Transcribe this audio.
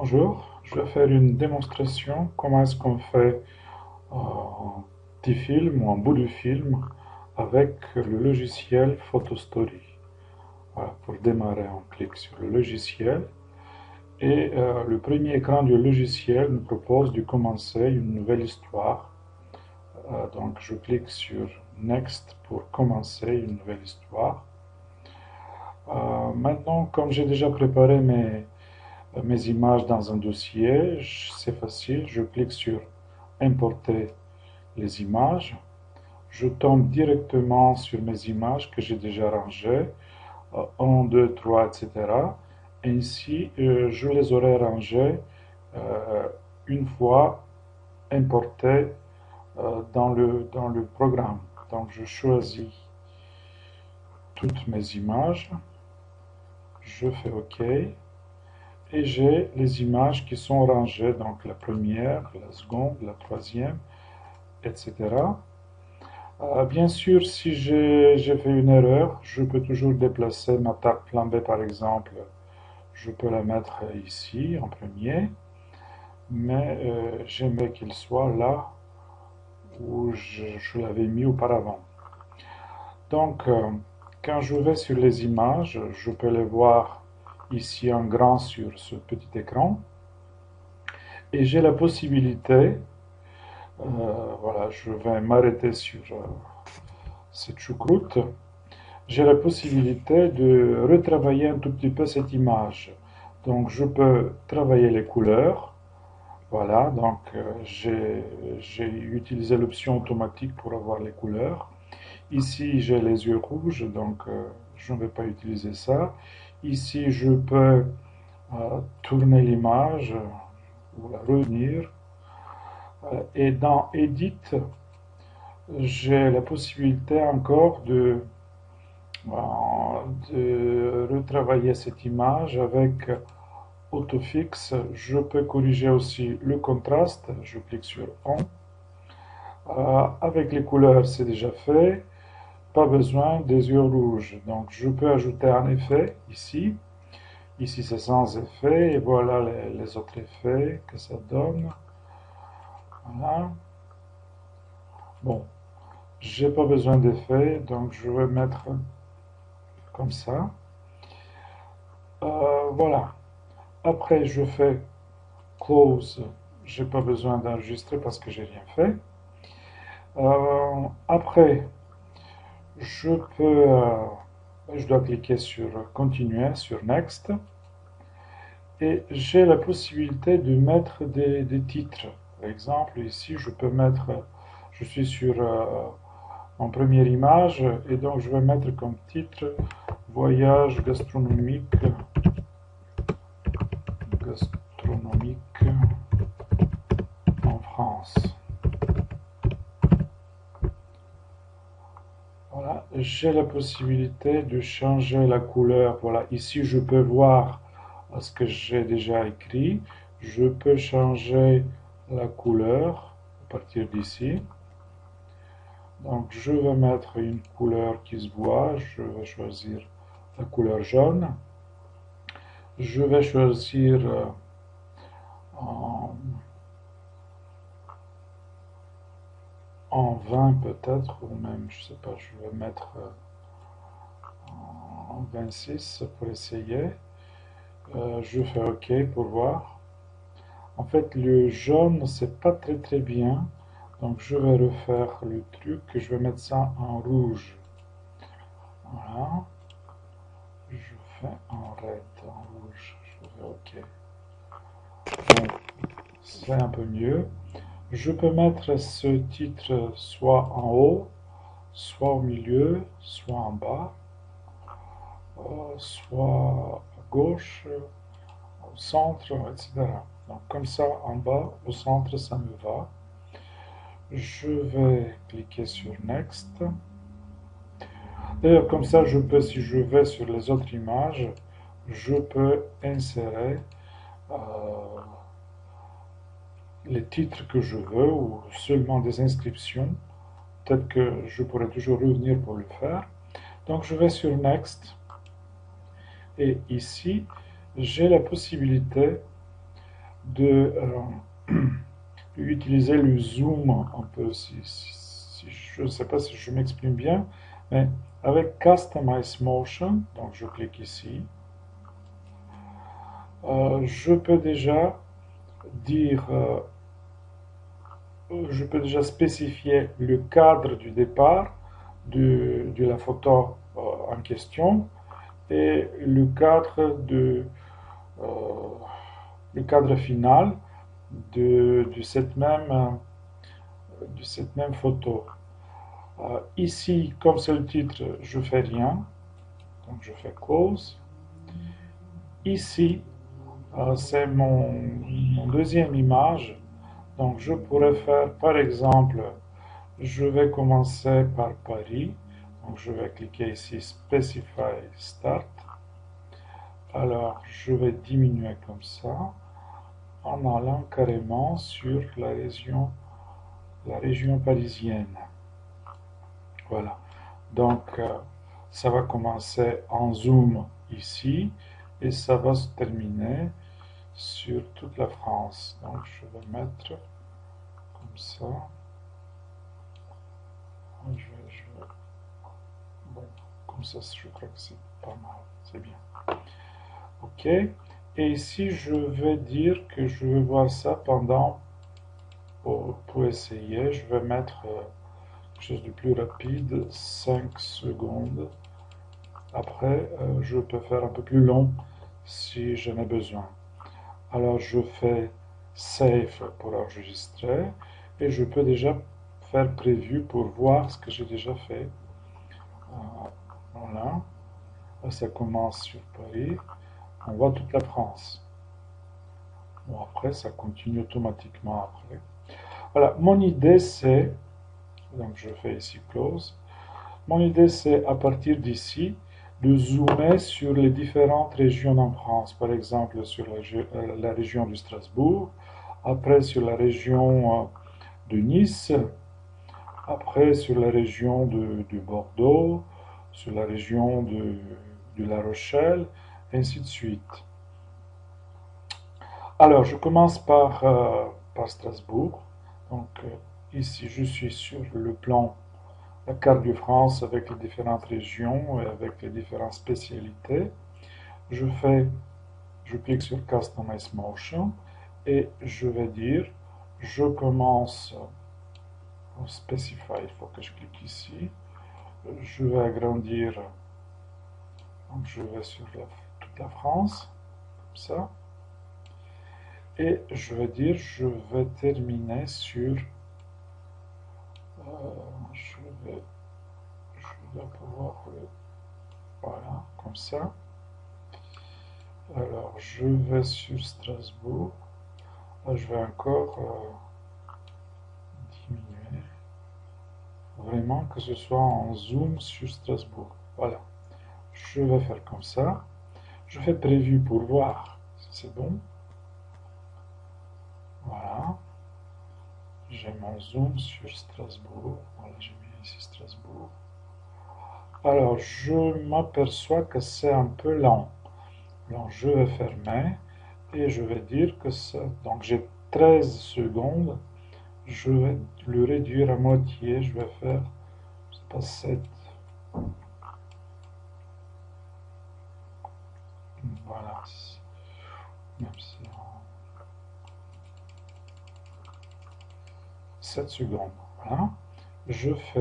Bonjour, je vais faire une démonstration comment est-ce qu'on fait un petit film ou un bout de film avec le logiciel PhotoStory. Voilà, pour démarrer, on clique sur le logiciel et le premier écran du logiciel nous propose de commencer une nouvelle histoire. Donc je clique sur Next pour commencer une nouvelle histoire. Maintenant, comme j'ai déjà préparé mes images dans un dossier, c'est facile, je clique sur Importer les images, je tombe directement sur mes images que j'ai déjà rangées, 1, 2, 3, etc. Et ici, je les aurai rangées une fois importées dans le programme. Donc je choisis toutes mes images, je fais OK. Et j'ai les images qui sont rangées, donc la première, la seconde, la troisième, etc. Bien sûr, si j'ai fait une erreur, je peux toujours déplacer ma table plan B par exemple. Je peux la mettre ici en premier, mais j'aimerais qu'il soit là où je l'avais mis auparavant. Donc, quand je vais sur les images, je peux les voir ici en grand sur ce petit écran. Et j'ai la possibilité, voilà, je vais m'arrêter sur cette choucroute. J'ai la possibilité de retravailler un tout petit peu cette image. Donc je peux travailler les couleurs. Voilà, donc j'ai utilisé l'option automatique pour avoir les couleurs. Ici j'ai les yeux rouges, donc je ne vais pas utiliser ça. Ici je peux tourner l'image ou la revenir. Et dans Edit, j'ai la possibilité encore de retravailler cette image avec Autofix. Je peux corriger aussi le contraste. Je clique sur On. Avec les couleurs, c'est déjà fait. Pas besoin des yeux rouges. Donc, je peux ajouter un effet ici. Ici, c'est sans effet. Et voilà les autres effets que ça donne. Voilà. Bon, j'ai pas besoin d'effet, donc je vais mettre comme ça. Voilà. Après, je fais close. J'ai pas besoin d'enregistrer parce que j'ai rien fait. Après, je dois cliquer sur continuer, sur next. Et j'ai la possibilité de mettre des titres. Par exemple, ici, je peux mettre, je suis sur en première image, et donc je vais mettre comme titre Voyage gastronomique en France. Voilà, j'ai la possibilité de changer la couleur. Voilà, ici je peux voir ce que j'ai déjà écrit. Je peux changer la couleur à partir d'ici. Donc je vais mettre une couleur qui se voit. Je vais choisir la couleur jaune. Je vais choisir en, en 20 peut-être, ou même, je sais pas, je vais mettre en 26 pour essayer. Je fais OK pour voir. En fait, le jaune, c'est pas très bien. Donc, je vais refaire le truc. Je vais mettre ça en rouge. Voilà. Je fais en red, en rouge. Je fais OK. Bon, c'est un peu mieux. Je peux mettre ce titre soit en haut, soit au milieu, soit en bas, soit à gauche, au centre, etc. Donc comme ça, en bas, au centre, ça me va. Je vais cliquer sur Next. D'ailleurs, comme ça, je peux, si je vais sur les autres images, je peux insérer euh, les titres que je veux ou seulement des inscriptions. Peut-être que je pourrais toujours revenir pour le faire. Donc, je vais sur Next. Et ici, j'ai la possibilité de utiliser le zoom un peu, je ne sais pas si je m'exprime bien, mais avec Customize Motion, donc je clique ici, je peux déjà dire, je peux déjà spécifier le cadre du départ de la photo en question et euh, le cadre final de cette même photo. Ici, comme c'est le titre, je fais rien, donc je fais close. Ici, c'est mon deuxième image, donc je pourrais faire, par exemple, je vais commencer par Paris, donc je vais cliquer ici Specify Start. Alors, je vais diminuer comme ça, en allant carrément sur la région parisienne. Voilà. Donc, ça va commencer en zoom ici et ça va se terminer sur toute la France. Donc, je vais mettre comme ça. Bon, comme ça, je crois que c'est pas mal. C'est bien. OK. Et ici, je vais dire que je vais voir ça pour essayer. Je vais mettre quelque chose de plus rapide, 5 secondes. Après, je peux faire un peu plus long si j'en ai besoin. Alors, je fais Save pour enregistrer et je peux déjà faire Preview pour voir ce que j'ai déjà fait. Voilà. Là, ça commence sur Paris. On voit toute la France. Bon, après, ça continue automatiquement après. Voilà, mon idée c'est, donc je fais ici Close. Mon idée c'est à partir d'ici de zoomer sur les différentes régions en France. Par exemple sur la région de Strasbourg, après sur la région de Nice, après sur la région de Bordeaux, sur la région de La Rochelle, ainsi de suite. Alors, je commence par Strasbourg. Donc, ici, je suis sur le plan, la carte de France avec les différentes régions et avec les différentes spécialités. Je clique sur Customize Motion et je vais dire, je commence au Specify, il faut que je clique ici. Je vais agrandir, donc je vais sur toute la France, comme ça. Et je vais dire, je vais terminer sur, je vais pouvoir, voilà, comme ça. Alors, je vais sur Strasbourg. Là, je vais encore diminuer. Vraiment que ce soit en zoom sur Strasbourg. Voilà. Je vais faire comme ça. Je fais prévu pour voir si c'est bon. Voilà. J'ai mon zoom sur Strasbourg. Voilà, j'ai mis ici Strasbourg. Alors, je m'aperçois que c'est un peu lent. Donc, je vais fermer et je vais dire que ça. Donc, j'ai 13 secondes. Je vais le réduire à moitié. Je vais faire, je sais pas, 7. Voilà. Même si 7 secondes. Voilà. Je fais